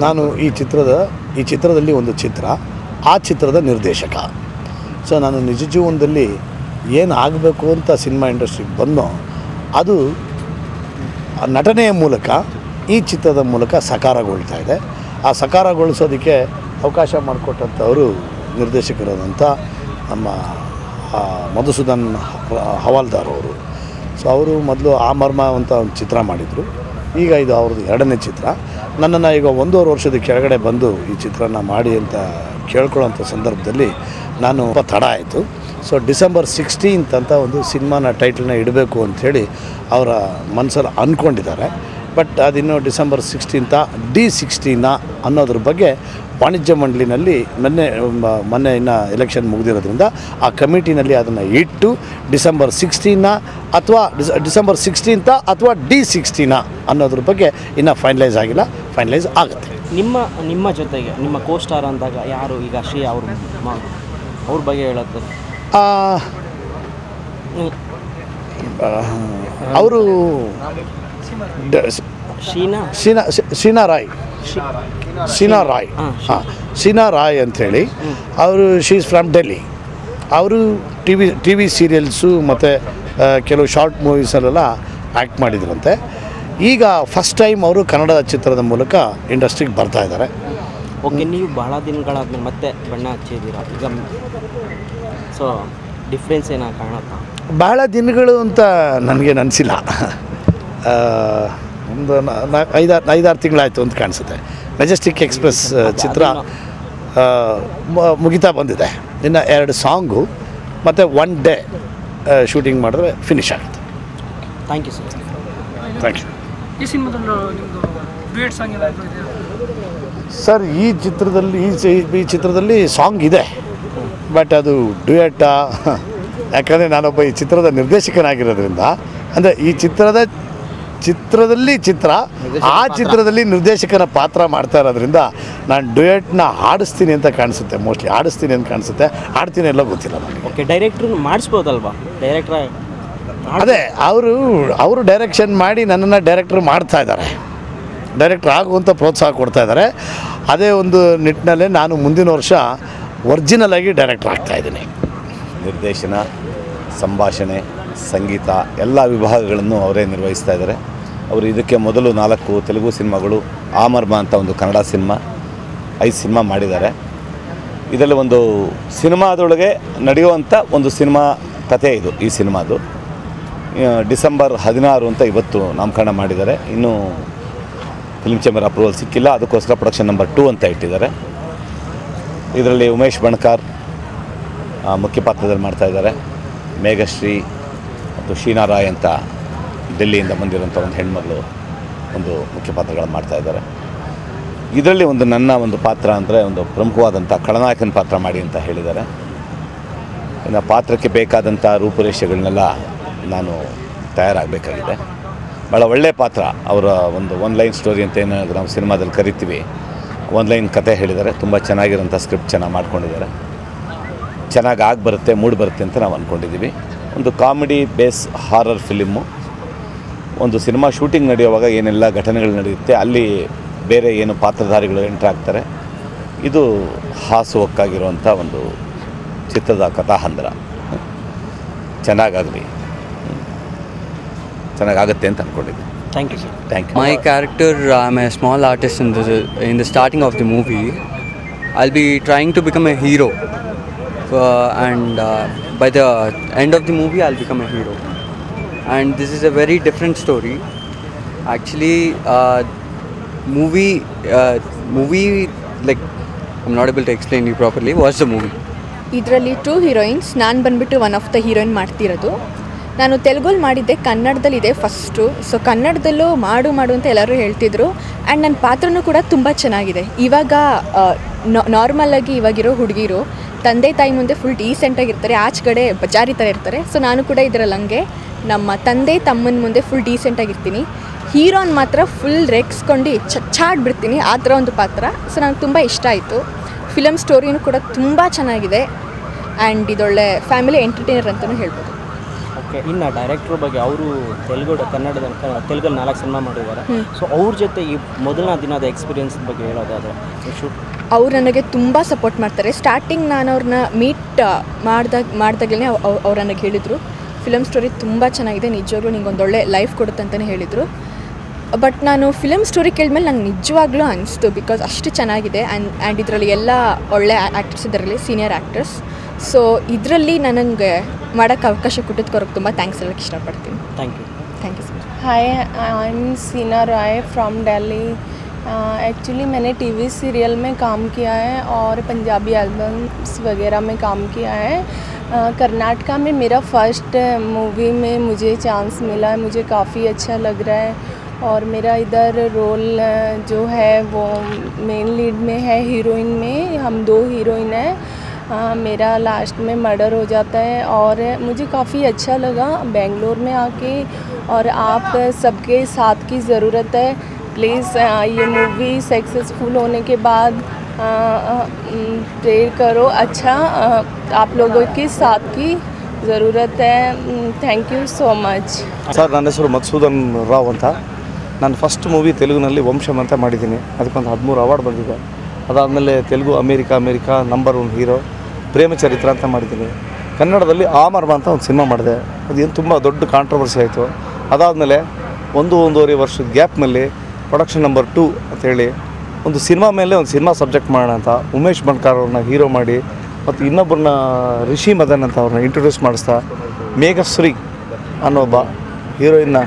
ನಾನು ಈ ಚಿತ್ರದಲ್ಲಿ ಒಂದು ಚಿತ್ರ, ಆ ಚಿತ್ರದ ನಿರ್ದೇಶಕ. ಸೊ ನಾನು ನಿಜ ಜೀವನದಲ್ಲಿ ಏನು ಆಗಬೇಕು ಅಂತ ಸಿನಿಮಾ ಇಂಡಸ್ಟ್ರಿಗೆ ಬಂದೋ ಅದು ನಟನೆಯ ಮೂಲಕ ಈ ಚಿತ್ರದ ಮೂಲಕ ಸಾಕಾರಗೊಳ್ತಾ ಇದೆ. ಆ ಸಾಕಾರಗೊಳಿಸೋದಕ್ಕೆ ಅವಕಾಶ ಮಾಡಿಕೊಟ್ಟಂಥವರು ನಿರ್ದೇಶಕರಾದಂಥ ನಮ್ಮ ಮಧುಸೂದನ್ ಹವಾಲ್ದಾರ್ ಅವರು. ಸೊ ಅವರು ಮೊದಲು ಆ ಮರ್ಮ ಅಂತ ಒಂದು ಚಿತ್ರ ಮಾಡಿದರು. ಈಗ ಇದು ಅವ್ರದ್ದು 2ನೇ ಚಿತ್ರ. ನನ್ನನ್ನು ಈಗ 1.5 ವರ್ಷದ ಕೆಳಗಡೆ ಬಂದು ಈ ಚಿತ್ರನ ಮಾಡಿ ಅಂತ ಕೇಳ್ಕೊಳ್ಳೋಂಥ ಸಂದರ್ಭದಲ್ಲಿ ನಾನು ತಡ ಆಯಿತು. ಸೊ ಡಿಸೆಂಬರ್ 16th ಅಂತ ಒಂದು ಸಿನಿಮಾನ ಟೈಟಲ್ನ ಇಡಬೇಕು ಅಂಥೇಳಿ ಅವರ ಮನಸ್ಸಲ್ಲಿ ಅಂದ್ಕೊಂಡಿದ್ದಾರೆ. ಬಟ್ ಅದಿನ್ನು ಡಿಸೆಂಬರ್ 16th D16 ಅನ್ನೋದ್ರ ಬಗ್ಗೆ ವಾಣಿಜ್ಯ ಮಂಡಳಿನಲ್ಲಿ ಮೊನ್ನೆ ಇನ್ನು ಎಲೆಕ್ಷನ್ ಮುಗಿದಿರೋದ್ರಿಂದ ಆ ಕಮಿಟಿನಲ್ಲಿ ಅದನ್ನು ಇಟ್ಟು ಡಿಸೆಂಬರ್ 16 ಅಥವಾ ಡಿಸೆಂಬರ್ 16th ಅಥವಾ D16 ಅನ್ನೋದ್ರ ಬಗ್ಗೆ ಇನ್ನೂ ಫೈನಲೈಸ್ ಆಗಿಲ್ಲ, ಫೈನಲೈಸ್ ಆಗುತ್ತೆ. ನಿಮ್ಮ ಜೊತೆಗೆ ನಿಮ್ಮ ಕೋಸ್ಟಾರ್ ಅಂದಾಗ ಯಾರು? ಈಗ ಶ್ರೀ ಅವ್ರ ಬಗ್ಗೆ ಹೇಳುತ್ತೆ. ಅವರು ಶೀನಾ ರಾಯ್ ಅಂಥೇಳಿ ಅವರು, ಶೀ ಈಸ್ ಫ್ರಮ್ ಡೆಲ್ಲಿ. ಅವರು ಟಿ ವಿ ಸೀರಿಯಲ್ಸು ಮತ್ತು ಕೆಲವು ಶಾರ್ಟ್ ಮೂವೀಸಲ್ಲೆಲ್ಲ ಆ್ಯಕ್ಟ್ ಮಾಡಿದ್ರಂತೆ. ಈಗ ಫಸ್ಟ್ ಟೈಮ್ ಅವರು ಕನ್ನಡ ಚಿತ್ರದ ಮೂಲಕ ಇಂಡಸ್ಟ್ರಿಗೆ ಬರ್ತಾ ಇದ್ದಾರೆ. ಓಕೆ, ನೀವು ಬಹಳ ದಿನಗಳಾದ್ಮೇಲೆ ಮತ್ತೆ ಬಣ್ಣ ಹಚ್ಚಿದ್ದೀರ. ಈಗ ಸೊ ಡಿಫ್ರೆನ್ಸ್ ಏನಾಗ ಕಾಣುತ್ತಾ? ಬಹಳ ದಿನಗಳು ಅಂತ ನನಗೇನು ಅನಿಸಿಲ್ಲ. ಒಂದು 5-6 ತಿಂಗಳಾಯಿತು ಅಂತ ಕಾಣಿಸುತ್ತೆ. ಮೆಜೆಸ್ಟಿಕ್ ಎಕ್ಸ್ಪ್ರೆಸ್ ಚಿತ್ರ ಮುಗಿತಾ ಬಂದಿದೆ. ಇನ್ನು 2 ಸಾಂಗು ಮತ್ತು 1 ಡೇ ಶೂಟಿಂಗ್ ಮಾಡಿದ್ರೆ ಫಿನಿಶ್ ಆಗುತ್ತೆ. Thank you sir. Thank you. ಈ ಸಿನಿಮಾದಲ್ಲಿ ಡ್ಯುಯೆಟ್ ಸಾಂಗ್ ಏನಾದರೂ ಇದೆಯಾ ಸರ್? ಈ ಚಿತ್ರದಲ್ಲಿ ಸಾಂಗ್ ಇದೆ, ಬಟ್ ಅದು ಡ್ಯುಯೆಟ್ಟಾ? ಯಾಕಂದರೆ ನಾನೊಬ್ಬ ಈ ಚಿತ್ರದ ನಿರ್ದೇಶಕನಾಗಿರೋದ್ರಿಂದ, ಅಂದರೆ ಈ ಚಿತ್ರದಲ್ಲಿ ನಿರ್ದೇಶಕನ ಪಾತ್ರ ಮಾಡ್ತಾ ಇರೋದ್ರಿಂದ ನಾನು ಡ್ಯುಯೆಟ್ನ ಹಾಡಿಸ್ತೀನಿ ಅಂತ ಕಾಣಿಸುತ್ತೆ. ಮೋಸ್ಟ್ಲಿ ಹಾಡಿಸ್ತೀನಿ ಅಂತ ಕಾಣಿಸುತ್ತೆ. ಹಾಡ್ತೀನಿ ಎಲ್ಲ ಗೊತ್ತಿಲ್ಲ ನನಗೆ. ಓಕೆ, ಡೈರೆಕ್ಟ್ರು ಮಾಡಿಸ್ಬೋದಲ್ವಾ? ಡೈರೆಕ್ಟ್ರ ಅದೇ ಅವರು ಡೈರೆಕ್ಷನ್ ಮಾಡಿ ನನ್ನನ್ನು ಡೈರೆಕ್ಟ್ರ್ ಮಾಡ್ತಾ ಇದ್ದಾರೆ, ಡೈರೆಕ್ಟ್ರ್ ಆಗುವಂಥ ಪ್ರೋತ್ಸಾಹ ಕೊಡ್ತಾ ಇದ್ದಾರೆ. ಅದೇ ಒಂದು ನಿಟ್ಟಿನಲ್ಲೇ ನಾನು ಮುಂದಿನ ವರ್ಷ ಒರಿಜಿನಲ್ ಆಗಿ ಡೈರೆಕ್ಟ್ರ್ ಆಗ್ತಾಯಿದ್ದೀನಿ. ನಿರ್ದೇಶನ, ಸಂಭಾಷಣೆ, ಸಂಗೀತ ಎಲ್ಲ ವಿಭಾಗಗಳನ್ನು ಅವರೇ ನಿರ್ವಹಿಸ್ತಾ ಇದ್ದಾರೆ. ಅವರು ಇದಕ್ಕೆ ಮೊದಲು 4 ತೆಲುಗು ಸಿನಿಮಾಗಳು, ಆ ಮರ್ಮ ಅಂತ ಒಂದು ಕನ್ನಡ ಸಿನಿಮಾ, 5 ಸಿನಿಮಾ ಮಾಡಿದ್ದಾರೆ. ಇದರಲ್ಲಿ ಒಂದು ಸಿನಿಮಾದೊಳಗೆ ನಡೆಯುವಂಥ ಒಂದು ಸಿನಿಮಾ ಕಥೆ ಇದು ಈ ಸಿನಿಮಾದು. ಡಿಸೆಂಬರ್ 16 ಅಂತ ಇವತ್ತು ನಾಮಕರಣ ಮಾಡಿದ್ದಾರೆ. ಇನ್ನೂ ಫಿಲ್ಮ್ ಚೇಂಬರ್ ಅಪ್ರೂವಲ್ ಸಿಕ್ಕಿಲ್ಲ, ಅದಕ್ಕೋಸ್ಕರ ಪ್ರೊಡಕ್ಷನ್ ನಂಬರ್ 2 ಅಂತ ಇಟ್ಟಿದ್ದಾರೆ. ಇದರಲ್ಲಿ ಉಮೇಶ್ ಬಣ್ಕಾರ್ ಮುಖ್ಯ ಪಾತ್ರದಲ್ಲಿ ಮಾಡ್ತಾಯಿದ್ದಾರೆ. ಮೇಘಶ್ರೀ ಮತ್ತು ಶೀನಾ ರಾಯ್ ಅಂತ ಡೆಲ್ಲಿಯಿಂದ ಬಂದಿರೋಂಥ ಒಂದು ಹೆಣ್ಮಗಳು ಒಂದು ಮುಖ್ಯ ಪಾತ್ರಗಳನ್ನು ಮಾಡ್ತಾಯಿದ್ದಾರೆ. ಇದರಲ್ಲಿ ನನ್ನ ಒಂದು ಪಾತ್ರ ಅಂದರೆ ಒಂದು ಪ್ರಮುಖವಾದಂಥ ಖಳನಾಯಕನ ಪಾತ್ರ ಮಾಡಿ ಅಂತ ಹೇಳಿದ್ದಾರೆ. ಇನ್ನು ಪಾತ್ರಕ್ಕೆ ಬೇಕಾದಂಥ ರೂಪುರೇಷೆಗಳನ್ನೆಲ್ಲ ನಾನು ತಯಾರಾಗಬೇಕಾಗಿದೆ. ಭಾಳ ಒಳ್ಳೆಯ ಪಾತ್ರ. ಅವರ ಒಂದು ಒನ್ ಲೈನ್ ಸ್ಟೋರಿ ಅಂತ ಏನು ನಾವು ಸಿನಿಮಾದಲ್ಲಿ ಕರಿತೀವಿ, ಒನ್ ಲೈನ್ ಕತೆ ಹೇಳಿದ್ದಾರೆ. ತುಂಬ ಚೆನ್ನಾಗಿರೋಂಥ ಸ್ಕ್ರಿಪ್ಟ್ ಚೆನ್ನಾಗಿ ಮಾಡ್ಕೊಂಡಿದ್ದಾರೆ. ಚೆನ್ನಾಗಿ ಬರುತ್ತೆ, ಮೂಡ್ ಬರುತ್ತೆ ಅಂತ ನಾವು ಅಂದ್ಕೊಂಡಿದ್ದೀವಿ. ಒಂದು ಕಾಮಿಡಿ ಬೇಸ್ ಹಾರರ್ ಫಿಲಿಮ್ಮು. ಒಂದು ಸಿನಿಮಾ ಶೂಟಿಂಗ್ ನಡೆಯುವಾಗ ಏನೆಲ್ಲ ಘಟನೆಗಳು ನಡೆಯುತ್ತೆ, ಅಲ್ಲಿ ಬೇರೆ ಏನು ಪಾತ್ರಧಾರಿಗಳು ಎಂಟ್ರ್ ಆಗ್ತಾರೆ. ಇದು ಹಾಸುಹೊಕ್ಕಾಗಿರುವಂಥ ಒಂದು ಚಿತ್ರದ ಕಥಾಹಂದರ. ಚೆನ್ನಾಗಾಗಲಿ, ಚೆನ್ನಾಗಾಗುತ್ತೆ ಅಂತ ಅಂದ್ಕೊಂಡಿದ್ದೀನಿ. Thank you sir. Thank you. My character, I'm a small artist in the starting of the movie. I'll be trying to become a hero, and by the end of the movie, I'll become a hero. And this is a very different story. Actually, movie like I'm not able to explain you properly. Watch the movie. ಇದರಲ್ಲಿ 2 heroines, ನಾನು ಬಂದುಬಿಟ್ಟು one of the heroine ಮಾಡ್ತಿರೋದು. ನಾನು ತೆಲುಗಲ್ಲಿ ಮಾಡಿದ್ದೆ, ಕನ್ನಡದಲ್ಲಿದೆ first. So ಕನ್ನಡದಲ್ಲೂ ಮಾಡು ಅಂತ ಎಲ್ಲರೂ ಹೇಳ್ತಿದ್ರು. ಆ್ಯಂಡ್ ನನ್ನ ಪಾತ್ರನೂ ಕೂಡ ತುಂಬ ಚೆನ್ನಾಗಿದೆ. ಇವಾಗ ನಾರ್ಮಲಾಗಿ ಇವಾಗಿರೋ ಹುಡುಗಿರು ತಂದೆ ತಾಯಿ ಮುಂದೆ ಫುಲ್ ಡೀಸೆಂಟಾಗಿರ್ತಾರೆ, ಆಚೆಗಡೆ ಬಜಾರಿ ಥರ ಇರ್ತಾರೆ. ಸೊ ನಾನು ಕೂಡ ಇದರಲ್ಲಿ ಹಂಗೆ ನಮ್ಮ ತಂದೆ ತಮ್ಮನ ಮುಂದೆ ಫುಲ್ ಡೀಸೆಂಟಾಗಿರ್ತೀನಿ. ಹೀರೋನ್ ಮಾತ್ರ ಫುಲ್ ರೆಕ್ಸ್ಕೊಂಡು ಚಚ್ಚಾಡ್ಬಿಡ್ತೀನಿ, ಆ ಥರ ಒಂದು ಪಾತ್ರ. ಸೊ ನನಗೆ ತುಂಬ ಇಷ್ಟ ಆಯಿತು. ಫಿಲಮ್ ಸ್ಟೋರಿನೂ ಕೂಡ ತುಂಬ ಚೆನ್ನಾಗಿದೆ. ಆ್ಯಂಡ್ ಇದೊಳ್ಳೆ ಫ್ಯಾಮಿಲಿ ಎಂಟರ್ಟೈನರ್ ಅಂತಲೂ ಹೇಳ್ಬೋದು. ಓಕೆ, ಇನ್ನು ಡೈರೆಕ್ಟ್ರ್ ಬಗ್ಗೆ ಅವರು ತೆಲುಗಲ್ಲಿ 4 ಸಿನಿಮಾ ಮಾಡಿದ್ದಾರೆ. ಸೊ ಅವ್ರ ಜೊತೆ ಈ ಮೊದಲನೇ ದಿನದ ಎಕ್ಸ್ಪೀರಿಯನ್ಸ್ ಬಗ್ಗೆ ಹೇಳೋದಾದರೆ ಶೂಟ್ ಅವ್ರು ನನಗೆ ತುಂಬ ಸಪೋರ್ಟ್ ಮಾಡ್ತಾರೆ. ಸ್ಟಾರ್ಟಿಂಗ್ ನಾನು ಅವ್ರನ್ನ ಮೀಟ್ ಮಾಡಿದಾಗಲೇ ಅವ್ರು ನನಗೆ ಹೇಳಿದರು, ಫಿಲಮ್ ಸ್ಟೋರಿ ತುಂಬ ಚೆನ್ನಾಗಿದೆ, ನಿಜವಾಗ್ಲೂ ನಿಂಗೆ ಒಂದೊಳ್ಳೆ ಲೈಫ್ ಕೊಡುತ್ತೆ ಅಂತಲೇ ಹೇಳಿದರು. ಬಟ್ ನಾನು ಫಿಲಮ್ ಸ್ಟೋರಿ ಕೇಳಿದ್ಮೇಲೆ ನಂಗೆ ನಿಜವಾಗ್ಲೂ ಅನಿಸ್ತು, ಬಿಕಾಸ್ ಅಷ್ಟು ಚೆನ್ನಾಗಿದೆ. ಆ್ಯಂಡ್ ಇದರಲ್ಲಿ ಎಲ್ಲ ಒಳ್ಳೆ ಆ್ಯಕ್ಟರ್ಸ್ ಇದರಲ್ಲಿ, ಸೀನಿಯರ್ ಆ್ಯಕ್ಟರ್ಸ್. ಸೊ ಇದರಲ್ಲಿ ನನಗೆ ಮಾಡೋಕ್ಕೆ ಅವಕಾಶ ಕೊಟ್ಟಿದ್ದಕ್ಕೆ ತುಂಬ ಥ್ಯಾಂಕ್ಸ್ ಹೇಳೋಕ್ಕೆ ಇಷ್ಟಪಡ್ತೀನಿ. Thank you. Thank you so much. Hi, I am Seena Rai from Delhi. Actually मैंने टीवी सीरियल में काम किया है और पंजाबी एल्बम्स वगैरह में काम किया है. कर्नाटका में मेरा फर्स्ट मूवी में मुझे चांस मिला है, मुझे काफ़ी अच्छा लग रहा है. और मेरा इधर रोल जो है वो मेन लीड में है, हीरोइन में. हम 2 हीरोइन हैं. मेरा लास्ट में मर्डर हो जाता है और मुझे काफ़ी अच्छा लगा बेंगलोर में आके. और आप सबके साथ की ज़रूरत है. प्लीज़ ये मूवी सक्सेसफुल होने के बाद प्रे करो. अच्छा, आप लोगों के साथ की ज़रूरत है. Thank you so much. Sir, ನನ್ನ ಹೆಸರು ಮಧುಸೂದನ್ ರಾವ್ ಅಂತ. ನಾನು ಫಸ್ಟ್ ಮೂವಿ ತೆಲುಗಿನಲ್ಲಿ ವಂಶಮ್ ಅಂತ ಮಾಡಿದ್ದೀನಿ. ಅದಕ್ಕೊಂದು 13 ಅವಾರ್ಡ್ ಬಂದಿದೆ. ಅದಾದಮೇಲೆ ತೆಲುಗು ಅಮೇರಿಕಾ ನಂಬರ್ 1 ಹೀರೋ ಪ್ರೇಮಚರಿತ್ರ ಅಂತ ಮಾಡಿದ್ದೀನಿ. ಕನ್ನಡದಲ್ಲಿ ಆಮರ್ಮ ಅಂತ ಒಂದು ಸಿನಿಮಾ ಮಾಡಿದೆ. ಅದೇನು ತುಂಬ ದೊಡ್ಡ ಕಾಂಟ್ರವರ್ಸಿ ಆಯಿತು. ಅದಾದಮೇಲೆ 1.5 ವರ್ಷದ ಗ್ಯಾಪ್ನಲ್ಲಿ ಪ್ರೊಡಕ್ಷನ್ ನಂಬರ್ 2 ಅಂತೇಳಿ ಒಂದು ಸಿನಿಮಾ ಮೇಲೆ ಒಂದು ಸಿನಿಮಾ ಸಬ್ಜೆಕ್ಟ್ ಮಾಡೋಣ ಅಂತ ಉಮೇಶ್ ಬಣ್ಕಾರ್ ಅವ್ರನ್ನ ಹೀರೋ ಮಾಡಿ, ಮತ್ತು ಇನ್ನೊಬ್ಬರನ್ನ ರಿಷಿ ಮದನ್ ಅಂತ ಅವ್ರನ್ನ ಇಂಟ್ರೊಡ್ಯೂಸ್ ಮಾಡಿಸ್ತಾ ಮೇಘಶ್ರೀ ಅನ್ನೋ ಒಬ್ಬ ಹೀರೋಯಿನ್ನ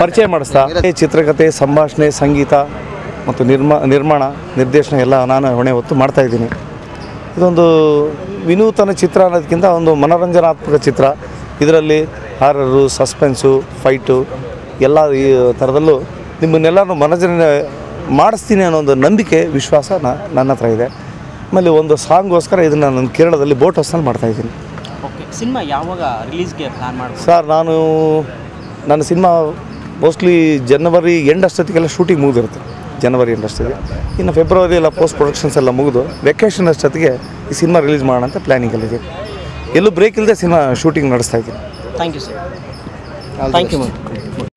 ಪರಿಚಯ ಮಾಡಿಸ್ತಾ ಚಿತ್ರಕಥೆ, ಸಂಭಾಷಣೆ, ಸಂಗೀತ ಮತ್ತು ನಿರ್ಮಾಣ, ನಿರ್ದೇಶನ ಎಲ್ಲ ನಾನು ಹೊಣೆ ಹೊತ್ತು ಮಾಡ್ತಾಯಿದ್ದೀನಿ. ಇದೊಂದು ವಿನೂತನ ಚಿತ್ರ ಅನ್ನೋದಕ್ಕಿಂತ ಒಂದು ಮನೋರಂಜನಾತ್ಮಕ ಚಿತ್ರ. ಇದರಲ್ಲಿ ಹಾರರು, ಸಸ್ಪೆನ್ಸು, ಫೈಟು ಎಲ್ಲ ಈ ಥರದಲ್ಲೂ ನಿಮ್ಮನ್ನೆಲ್ಲರೂ ಮನೋರಂಜನೆ ಮಾಡಿಸ್ತೀನಿ ಅನ್ನೋ ಒಂದು ನಂಬಿಕೆ, ವಿಶ್ವಾಸ ನನ್ನ ಹತ್ರ ಇದೆ. ಆಮೇಲೆ ಒಂದು ಸಾಂಗ್ಗೋಸ್ಕರ ಇದನ್ನು ನಾನು ಕೇರಳದಲ್ಲಿ ಬೋಟ್ ಹೌಸ್ನಲ್ಲಿ ಮಾಡ್ತಾಯಿದ್ದೀನಿ. ಓಕೆ, ಸಿನಿಮಾ ಯಾವಾಗ ರಿಲೀಸ್ಗೆ ಪ್ಲ್ಯಾನ್ ಮಾಡ್ಬೋದು ಸರ್? ನನ್ನ ಸಿನಿಮಾ ಮೋಸ್ಟ್ಲಿ ಜನವರಿ ಎಂಡ್ ಅಷ್ಟೊತ್ತಿಗೆಲ್ಲ ಶೂಟಿಂಗ್ ಮುಗಿದಿರುತ್ತೆ. ಜನವರಿ ಎಂಡ್ ಅಷ್ಟೊತ್ತಿಗೆ. ಇನ್ನು ಫೆಬ್ರವರಿ ಎಲ್ಲ ಪೋಸ್ಟ್ ಪ್ರೊಡಕ್ಷನ್ಸ್ ಎಲ್ಲ ಮುಗಿದು ವೆಕೇಷನ್ ಅಷ್ಟೊತ್ತಿಗೆ ಈ ಸಿನಿಮಾ ರಿಲೀಸ್ ಮಾಡೋಣ ಅಂತ ಪ್ಲ್ಯಾನಿಂಗಲ್ಲಿದೆ. ಎಲ್ಲೂ ಬ್ರೇಕ್ ಇಲ್ಲದೆ ಸಿನಿಮಾ ಶೂಟಿಂಗ್ ನಡೆಸ್ತಾ ಇದ್ದೀನಿ. Thank you sir. Thank you ma'am.